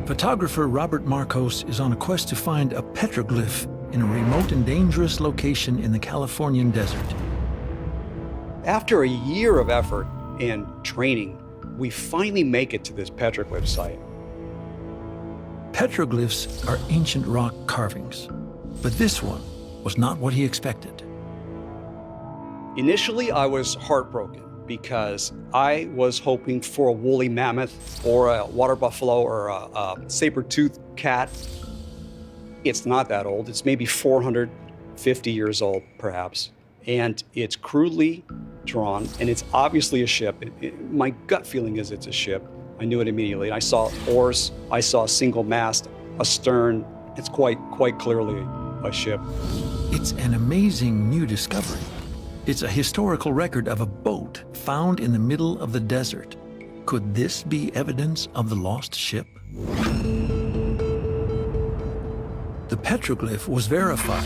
Photographer Robert Marcos is on a quest to find a petroglyph in a remote and dangerous location in the Californian desert. After a year of effort and training, we finally make it to this petroglyph site. Petroglyphs are ancient rock carvings, but this one was not what he expected. Initially, I was heartbroken because I was hoping for a woolly mammoth or a water buffalo or a saber-toothed cat. It's not that old. It's maybe 450 years old, perhaps. And it's crudely drawn, and it's obviously a ship. My gut feeling is it's a ship. I knew it immediately. I saw oars, I saw a single mast, a stern. It's quite clearly a ship. It's an amazing new discovery. It's a historical record of a boat found in the middle of the desert. Could this be evidence of the lost ship? The petroglyph was verified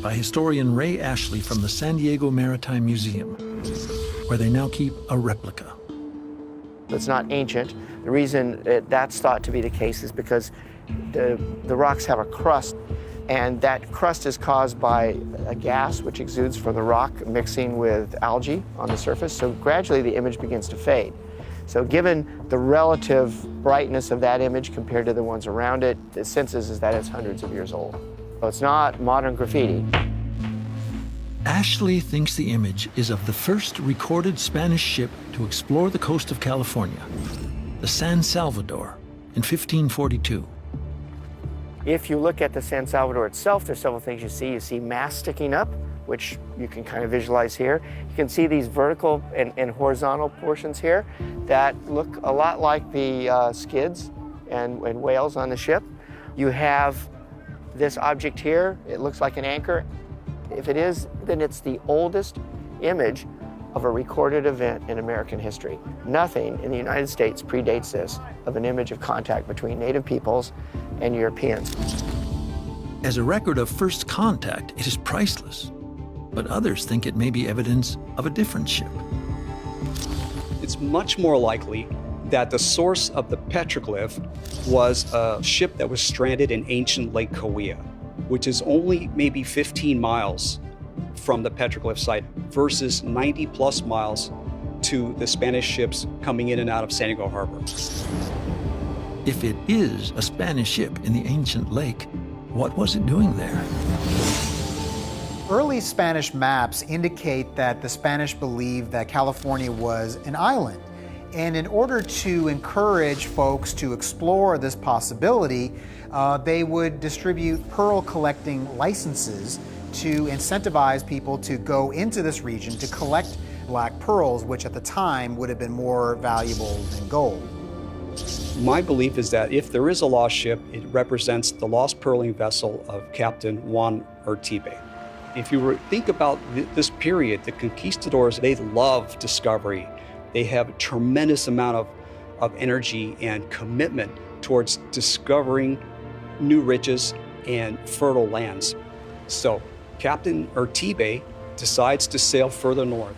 by historian Ray Ashley from the San Diego Maritime Museum, where they now keep a replica. It's not ancient. The reason that's thought to be the case is because the rocks have a crust, and that crust is caused by a gas which exudes from the rock mixing with algae on the surface. So gradually the image begins to fade. So given the relative brightness of that image compared to the ones around it, the sense is that it's hundreds of years old. So it's not modern graffiti. Ashley thinks the image is of the first recorded Spanish ship to explore the coast of California, the San Salvador, in 1542. If you look at the San Salvador itself, there's several things you see. You see masts sticking up, which you can kind of visualize here. You can see these vertical and horizontal portions here that look a lot like the skids and whales on the ship. You have this object here. It looks like an anchor. If it is, then it's the oldest image of a recorded event in American history. Nothing in the United States predates this of an image of contact between native peoples and Europeans. As a record of first contact, it is priceless, but others think it may be evidence of a different ship. It's much more likely that the source of the petroglyph was a ship that was stranded in ancient Lake Cahuilla, which is only maybe 15 miles from the petroglyph site versus 90+ miles to the Spanish ships coming in and out of San Diego Harbor. If it is a Spanish ship in the ancient lake, what was it doing there? Early Spanish maps indicate that the Spanish believed that California was an island. And in order to encourage folks to explore this possibility, they would distribute pearl collecting licenses to incentivize people to go into this region to collect black pearls, which at the time would have been more valuable than gold. My belief is that if there is a lost ship, it represents the lost pearling vessel of Captain Juan Urtubey. If you think about this period, the conquistadors, they love discovery. They have a tremendous amount of energy and commitment towards discovering new riches and fertile lands. So Captain Urtubey decides to sail further north